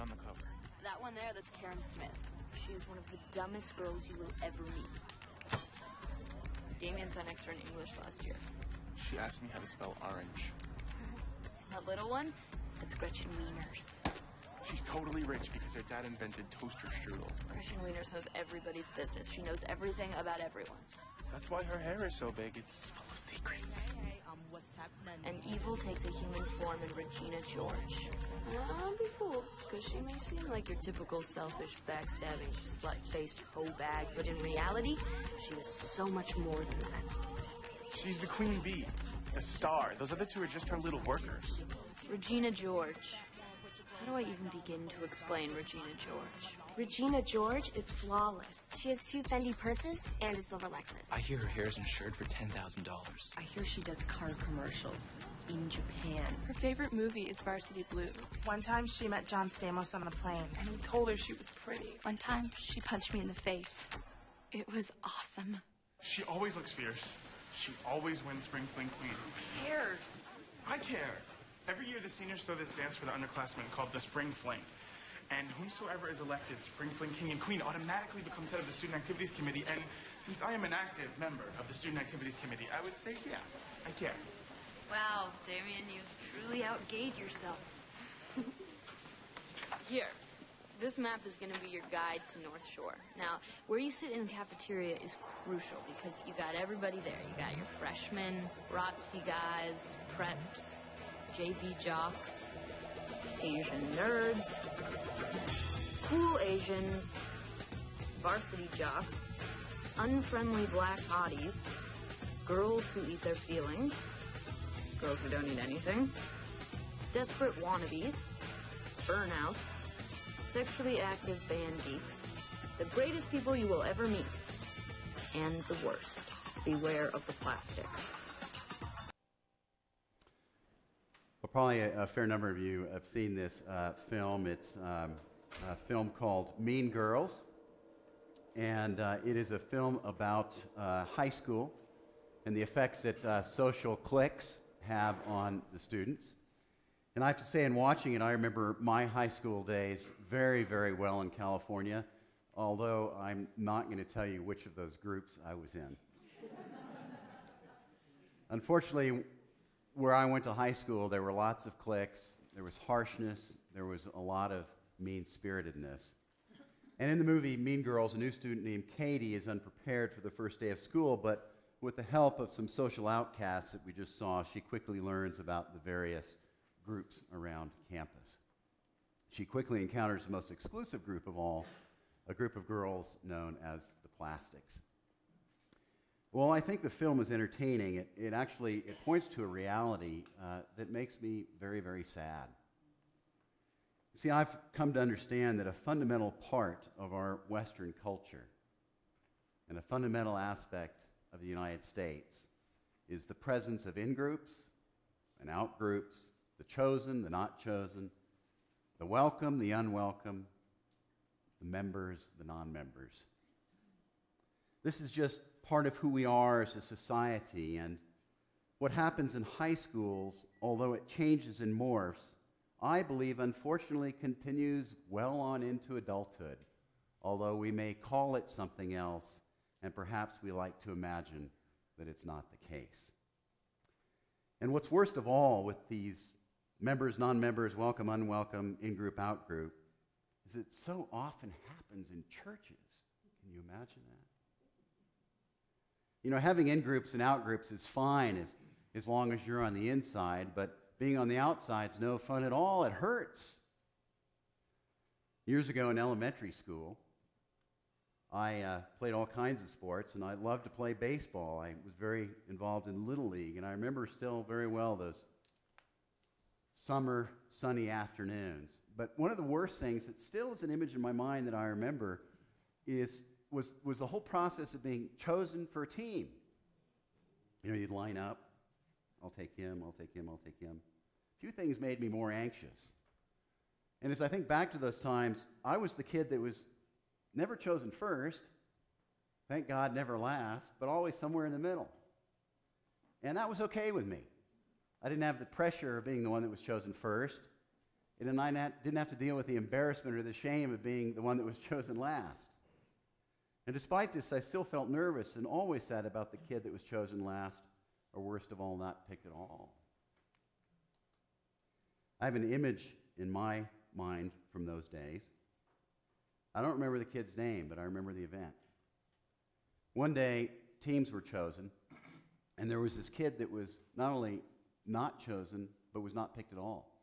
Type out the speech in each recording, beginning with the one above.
on the cover? That one there, that's Karen Smith. She is one of the dumbest girls you will ever meet. Damien sat next to her in English last year. She asked me how to spell orange. That little one, that's Gretchen Wieners. She's totally rich because her dad invented toaster strudel. Gretchen Wieners knows everybody's business. She knows everything about everyone. That's why her hair is so big. It's full of secrets. Hey, what's happening? And evil takes a human form in Regina George. Don't be fooled, because she may seem like your typical selfish, backstabbing, slut-faced hoe bag, but in reality, she is so much more than that. She's the queen bee, the star. Those other two are just her little workers. Regina George. How do I even begin to explain Regina George? Regina George is flawless. She has 2 Fendi purses and a silver Lexus. I hear her hair is insured for $10,000. I hear she does car commercials in Japan. Her favorite movie is Varsity Blues. One time she met John Stamos on a plane. And he told her she was pretty. One time she punched me in the face. It was awesome. She always looks fierce. She always wins Spring Fling Queen. Who cares? I care. Every year the seniors throw this dance for the underclassmen called the Spring Fling. And whosoever is elected Spring Fling King and Queen automatically becomes head of the Student Activities Committee. And since I am an active member of the Student Activities Committee, I would say, yeah, I care. Wow, Damien, you've truly outgayed yourself. Here, this map is going to be your guide to North Shore. Now, where you sit in the cafeteria is crucial because you got everybody there. You got your freshmen, ROTC guys, preps, JV jocks, Asian nerds, cool Asians, varsity jocks, unfriendly black hotties, girls who eat their feelings, girls who don't eat anything, desperate wannabes, burnouts, sexually active band geeks, the greatest people you will ever meet, and the worst. Beware of the plastic. Well, probably a fair number of you have seen this film. It's a film called Mean Girls, and it is a film about high school and the effects that social cliques have on the students. And I have to say, in watching it, I remember my high school days very, very well in California, although I'm not going to tell you which of those groups I was in. Unfortunately, where I went to high school, there were lots of cliques, there was harshness, there was a lot of mean-spiritedness. And in the movie Mean Girls, a new student named Katie is unprepared for the first day of school, but with the help of some social outcasts that we just saw, she quickly learns about the various groups around campus. She quickly encounters the most exclusive group of all, a group of girls known as the Plastics. Well, I think the film is entertaining. It points to a reality that makes me very, very sad. See, I've come to understand that a fundamental part of our Western culture and a fundamental aspect of the United States is the presence of in-groups and out-groups, the chosen, the not chosen, the welcome, the unwelcome, the members, the non-members. This is just part of who we are as a society, and what happens in high schools, although it changes and morphs, I believe unfortunately continues well on into adulthood, although we may call it something else, and perhaps we like to imagine that it's not the case. And what's worst of all with these members, non-members, welcome, unwelcome, in-group, out-group, is it so often happens in churches. Can you imagine that? You know, having in-groups and out-groups is fine as long as you're on the inside, but being on the outside is no fun at all. It hurts. Years ago in elementary school, I played all kinds of sports, and I loved to play baseball. I was very involved in Little League, and I remember still very well those summer sunny afternoons. But one of the worst things that still is an image in my mind that I remember was the whole process of being chosen for a team. You know, you'd line up, I'll take him, I'll take him, I'll take him. A few things made me more anxious. And as I think back to those times, I was the kid that was never chosen first, thank God never last, but always somewhere in the middle. And that was okay with me. I didn't have the pressure of being the one that was chosen first, And I didn't have to deal with the embarrassment or the shame of being the one that was chosen last. And despite this, I still felt nervous and always sad about the kid that was chosen last, or worst of all, not picked at all. I have an image in my mind from those days. I don't remember the kid's name, but I remember the event. One day, teams were chosen, and there was this kid that was not only not chosen, but was not picked at all.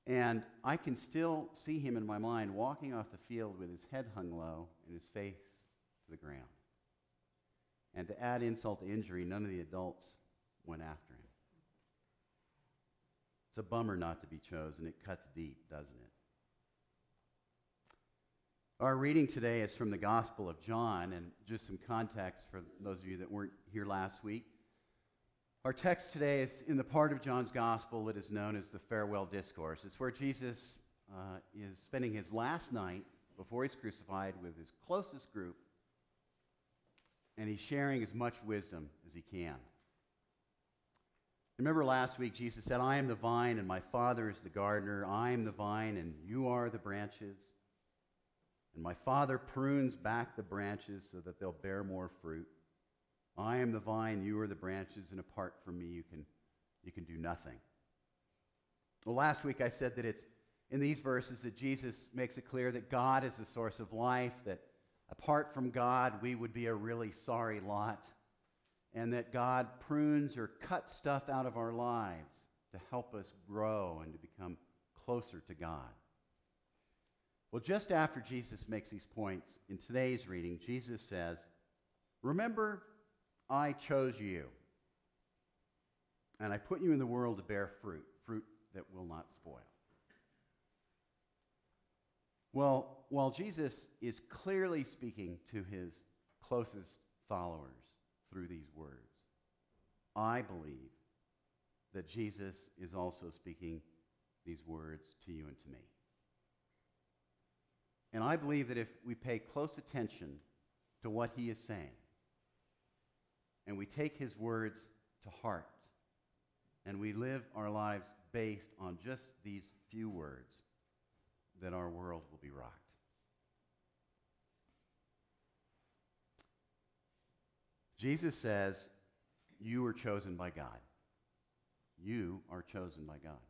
And I can still see him in my mind walking off the field with his head hung low and his face to the ground. And to add insult to injury, none of the adults went after him. It's a bummer not to be chosen. It cuts deep, doesn't it? Our reading today is from the Gospel of John, and just some context for those of you that weren't here last week. Our text today is in the part of John's Gospel that is known as the Farewell Discourse. It's where Jesus is spending his last night before he's crucified with his closest group, and he's sharing as much wisdom as he can. Remember last week, Jesus said, "I am the vine and my Father is the gardener. I am the vine and you are the branches. And my Father prunes back the branches so that they'll bear more fruit. I am the vine, you are the branches, and apart from me you can do nothing." Well, last week I said that it's in these verses that Jesus makes it clear that God is the source of life, that apart from God we would be a really sorry lot, and that God prunes or cuts stuff out of our lives to help us grow and to become closer to God. Well, just after Jesus makes these points, in today's reading, Jesus says, "Remember, I chose you, and I put you in the world to bear fruit, fruit that will not spoil." Well, while Jesus is clearly speaking to his closest followers through these words, I believe that Jesus is also speaking these words to you and to me. And I believe that if we pay close attention to what he is saying, and we take his words to heart, and we live our lives based on just these few words, then our world will be rocked. Jesus says, you are chosen by God. You are chosen by God.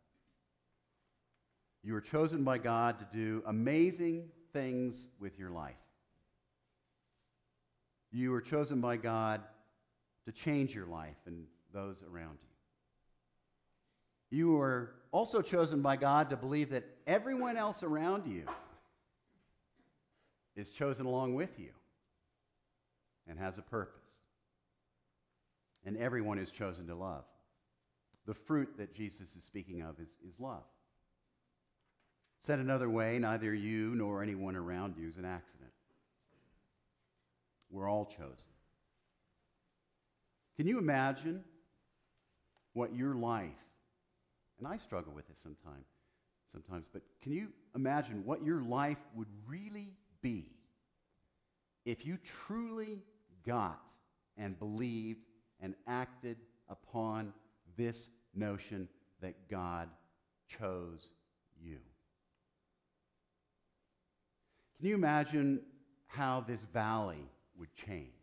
You are chosen by God to do amazing things with your life. You are chosen by God to change your life and those around you. You are also chosen by God to believe that everyone else around you is chosen along with you and has a purpose. And everyone is chosen to love. The fruit that Jesus is speaking of is love. Said another way, neither you nor anyone around you is an accident. We're all chosen. Can you imagine what your life, and I struggle with this sometimes, but can you imagine what your life would really be if you truly got and believed and acted upon this notion that God chose you? Can you imagine how this valley would change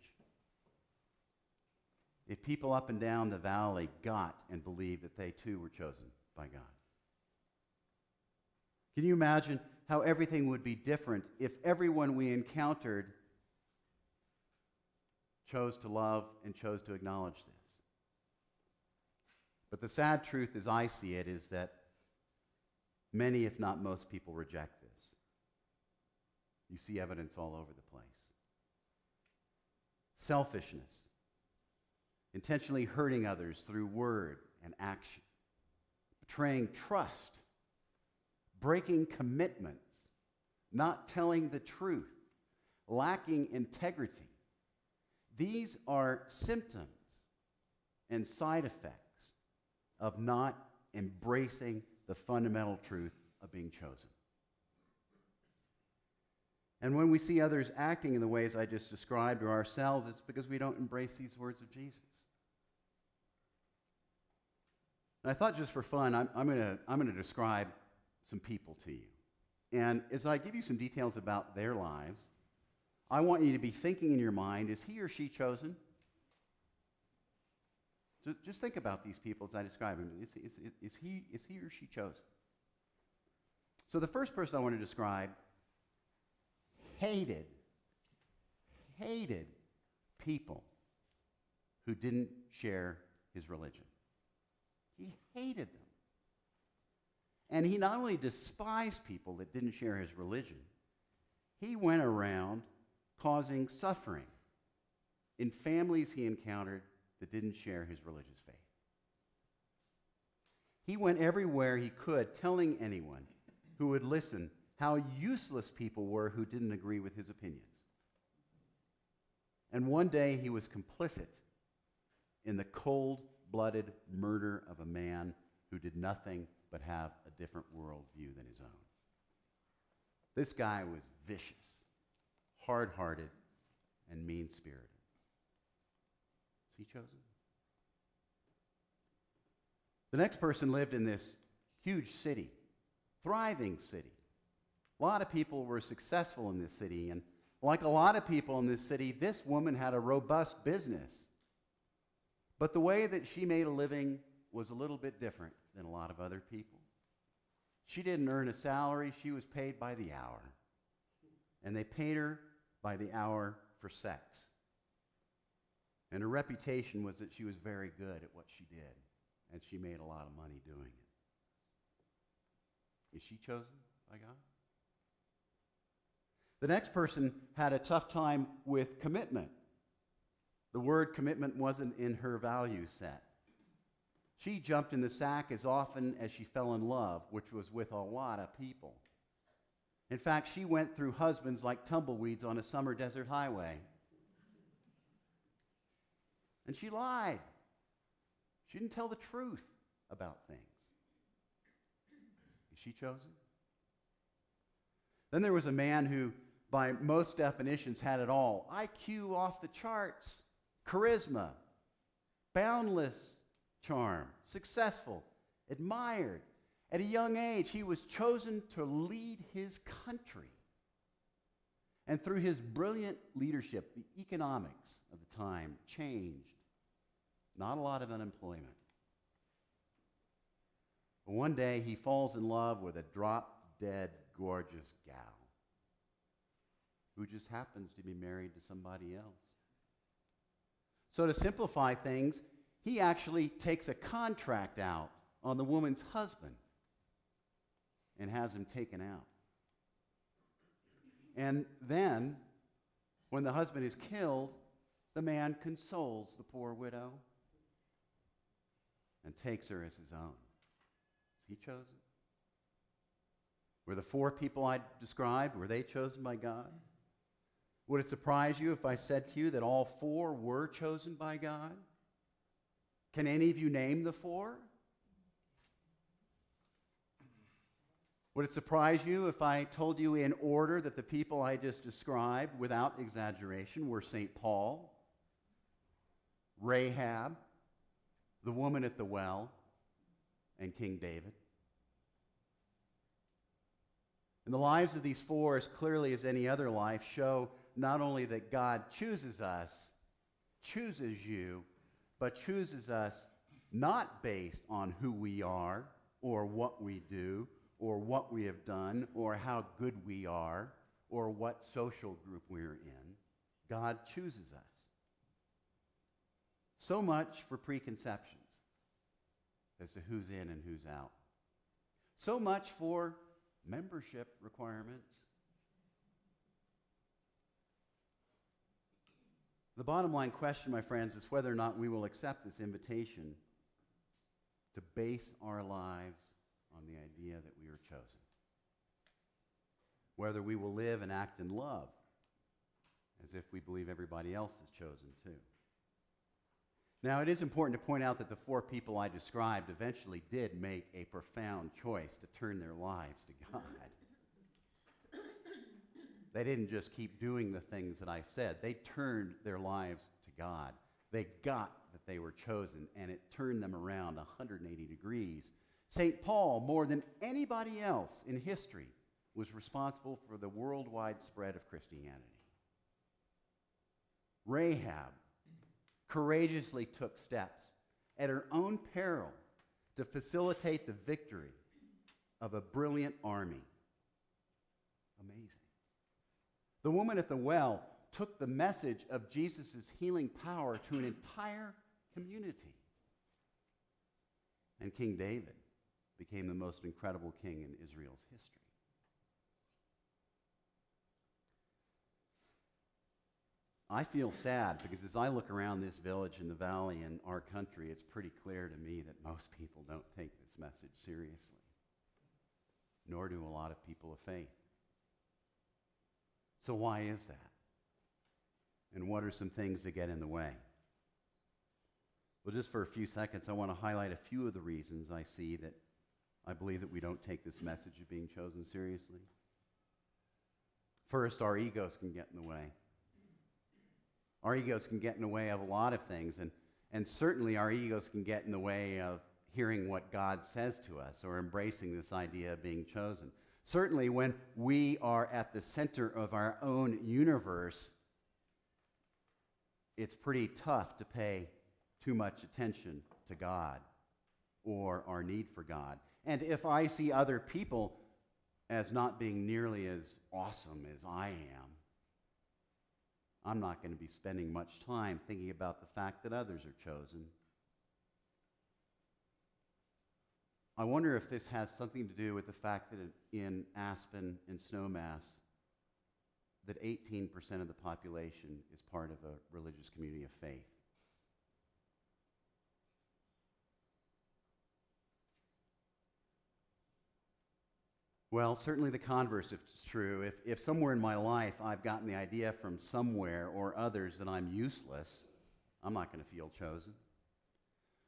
if people up and down the valley got and believed that they too were chosen by God? Can you imagine how everything would be different if everyone we encountered chose to love and chose to acknowledge this? But the sad truth, as I see it, is that many, if not most people, reject this. You see evidence all over the place. Selfishness, intentionally hurting others through word and action, betraying trust, breaking commitments, not telling the truth, lacking integrity. These are symptoms and side effects of not embracing the fundamental truth of being chosen. And when we see others acting in the ways I just described, or ourselves, it's because we don't embrace these words of Jesus. And I thought just for fun, I'm going to describe some people to you. And as I give you some details about their lives, I want you to be thinking in your mind, is he or she chosen? Just think about these people as I describe them. Is he or she chosen? So the first person I want to describe hated people who didn't share his religion. He hated them. And he not only despised people that didn't share his religion, he went around causing suffering in families he encountered that didn't share his religious faith. He went everywhere he could, telling anyone who would listen how useless people were who didn't agree with his opinions. And one day he was complicit in the cold-blooded murder of a man who did nothing but have a different worldview than his own. This guy was vicious, hard-hearted, and mean-spirited. Is he chosen? The next person lived in this huge city, thriving city. A lot of people were successful in this city, and like a lot of people in this city, this woman had a robust business. But the way that she made a living was a little bit different than a lot of other people. She didn't earn a salary, she was paid by the hour. And they paid her by the hour for sex. And her reputation was that she was very good at what she did, and she made a lot of money doing it. Is she chosen by God? The next person had a tough time with commitment. The word commitment wasn't in her value set. She jumped in the sack as often as she fell in love, which was with a lot of people. In fact, she went through husbands like tumbleweeds on a summer desert highway. And she lied. She didn't tell the truth about things. Is she chosen? Then there was a man who, by most definitions, had it all. IQ off the charts, charisma, boundless charm, successful, admired. At a young age, he was chosen to lead his country. And through his brilliant leadership, the economics of the time changed. Not a lot of unemployment. But one day, he falls in love with a drop-dead, gorgeous gal who just happens to be married to somebody else. So to simplify things, he actually takes a contract out on the woman's husband and has him taken out. And then, when the husband is killed, the man consoles the poor widow and takes her as his own. Is he chosen? Were the four people I described, were they chosen by God? Would it surprise you if I said to you that all four were chosen by God? Can any of you name the four? Would it surprise you if I told you in order that the people I just described, without exaggeration, were St. Paul, Rahab, the woman at the well, and King David? And the lives of these four, as clearly as any other life, show not only that God chooses us, chooses you, but chooses us not based on who we are or what we do or what we have done or how good we are or what social group we're in. God chooses us. So much for preconceptions as to who's in and who's out. So much for membership requirements. The bottom line question, my friends, is whether or not we will accept this invitation to base our lives on the idea that we are chosen. Whether we will live and act in love as if we believe everybody else is chosen too. Now, it is important to point out that the four people I described eventually did make a profound choice to turn their lives to God. They didn't just keep doing the things that I said. They turned their lives to God. They got that they were chosen, and it turned them around 180 degrees. St. Paul, more than anybody else in history, was responsible for the worldwide spread of Christianity. Rahab courageously took steps at her own peril to facilitate the victory of a brilliant army. Amazing. The woman at the well took the message of Jesus' healing power to an entire community. And King David became the most incredible king in Israel's history. I feel sad because as I look around this village in the valley and our country, it's pretty clear to me that most people don't take this message seriously, nor do a lot of people of faith. So why is that? And what are some things that get in the way? Well, just for a few seconds, I want to highlight a few of the reasons I see that I believe that we don't take this message of being chosen seriously. First, our egos can get in the way. Our egos can get in the way of a lot of things, and certainly our egos can get in the way of hearing what God says to us or embracing this idea of being chosen. Certainly when we are at the center of our own universe, it's pretty tough to pay too much attention to God or our need for God. And if I see other people as not being nearly as awesome as I am, I'm not going to be spending much time thinking about the fact that others are chosen. I wonder if this has something to do with the fact that in Aspen and Snowmass, that 18% of the population is part of a religious community of faith. Well, certainly the converse is true. If somewhere in my life I've gotten the idea from somewhere or others that I'm useless, I'm not going to feel chosen.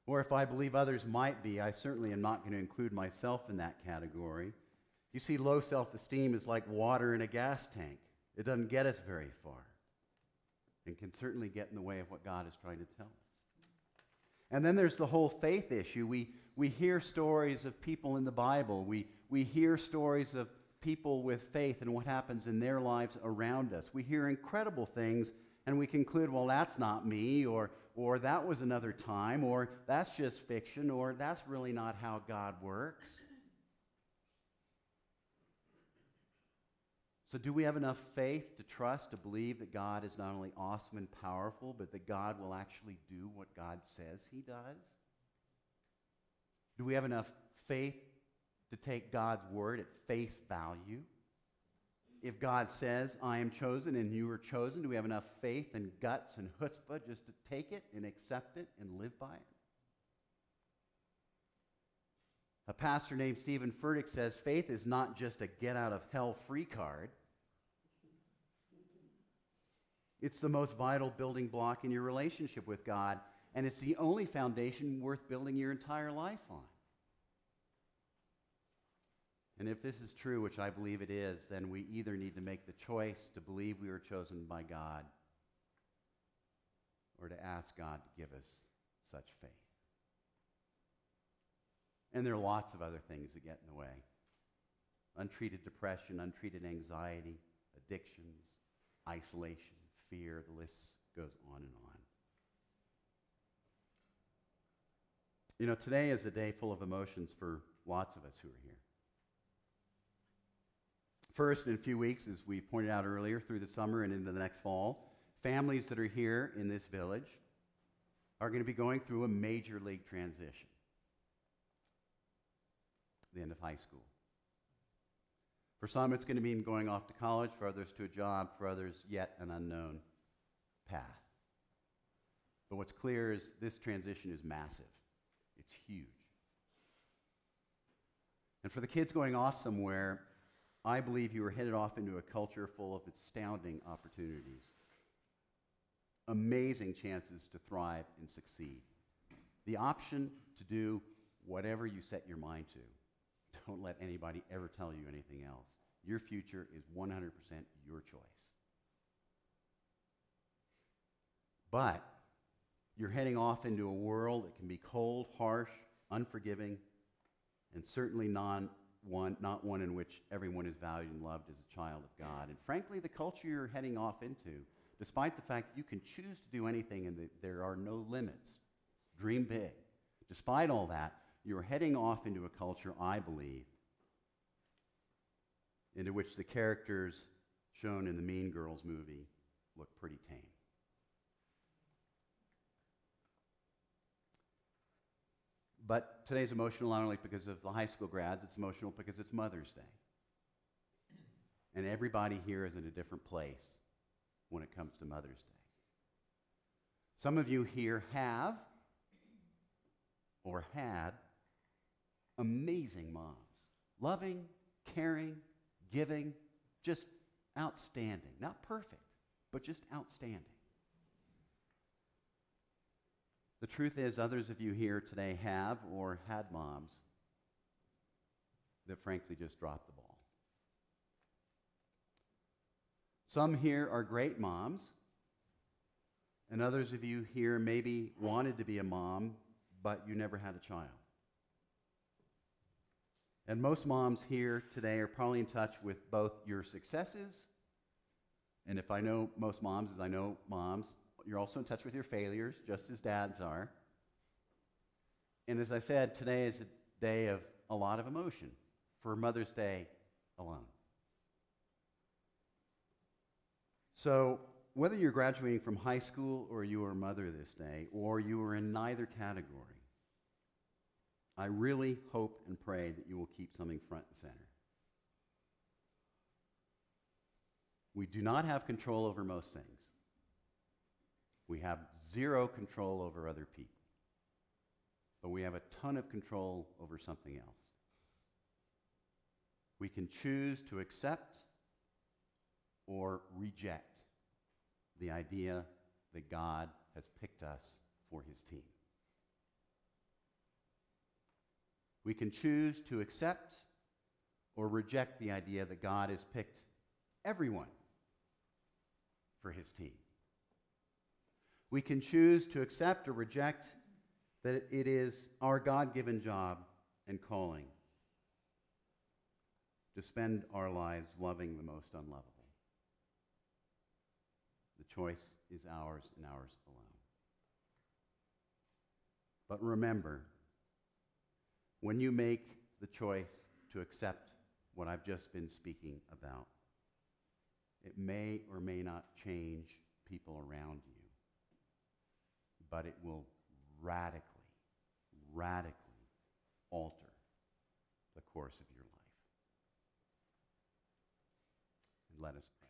Or if I believe others might be, I certainly am not going to include myself in that category. You see, low self-esteem is like water in a gas tank. It doesn't get us very far and can certainly get in the way of what God is trying to tell us. And then there's the whole faith issue. We hear stories of people in the Bible. We hear stories of people with faith and what happens in their lives around us. We hear incredible things, and we conclude, well, that's not me, or that was another time, or that's just fiction, or that's really not how God works. So do we have enough faith to trust, to believe that God is not only awesome and powerful, but that God will actually do what God says he does? Do we have enough faith to take God's word at face value? If God says, I am chosen and you are chosen, do we have enough faith and guts and chutzpah just to take it and accept it and live by it? A pastor named Stephen Furtick says, faith is not just a get-out-of-hell-free card. It's the most vital building block in your relationship with God, and it's the only foundation worth building your entire life on. And if this is true, which I believe it is, then we either need to make the choice to believe we were chosen by God or to ask God to give us such faith. And there are lots of other things that get in the way. Untreated depression, untreated anxiety, addictions, isolation, fear, the list goes on and on. You know, today is a day full of emotions for lots of us who are here. First, in a few weeks, as we pointed out earlier, through the summer and into the next fall, families that are here in this village are going to be going through a major league transition. The end of high school. For some, it's going to mean going off to college, for others to a job, for others, yet an unknown path. But what's clear is this transition is massive. It's huge. And for the kids going off somewhere, I believe you are headed off into a culture full of astounding opportunities, amazing chances to thrive and succeed, the option to do whatever you set your mind to. Don't let anybody ever tell you anything else. Your future is 100% your choice. But You're heading off into a world that can be cold, harsh, unforgiving, and certainly not one in which everyone is valued and loved as a child of God. And frankly, the culture you're heading off into, despite the fact you can choose to do anything and that there are no limits, dream big. Despite all that, you're heading off into a culture, I believe, into which the characters shown in the Mean Girls movie look pretty tame. But today's emotional not only because of the high school grads, it's emotional because it's Mother's Day. And everybody here is in a different place when it comes to Mother's Day. Some of you here have or had amazing moms. Loving, caring, giving, just outstanding. Not perfect, but just outstanding. The truth is, others of you here today have or had moms that frankly just dropped the ball. Some here are great moms, and others of you here maybe wanted to be a mom, but you never had a child. And most moms here today are probably in touch with both your successes, and if I know most moms, as I know moms, you're also in touch with your failures, just as dads are. And as I said, today is a day of a lot of emotion for Mother's Day alone. So whether you're graduating from high school or you are a mother this day, or you are in neither category, I really hope and pray that you will keep something front and center. We do not have control over most things. We have zero control over other people. But we have a ton of control over something else. We can choose to accept or reject the idea that God has picked us for his team. We can choose to accept or reject the idea that God has picked everyone for his team. We can choose to accept or reject that it is our God-given job and calling to spend our lives loving the most unlovable. The choice is ours and ours alone. But remember, when you make the choice to accept what I've just been speaking about, it may or may not change people around you, but it will radically alter the course of your life. And let us pray.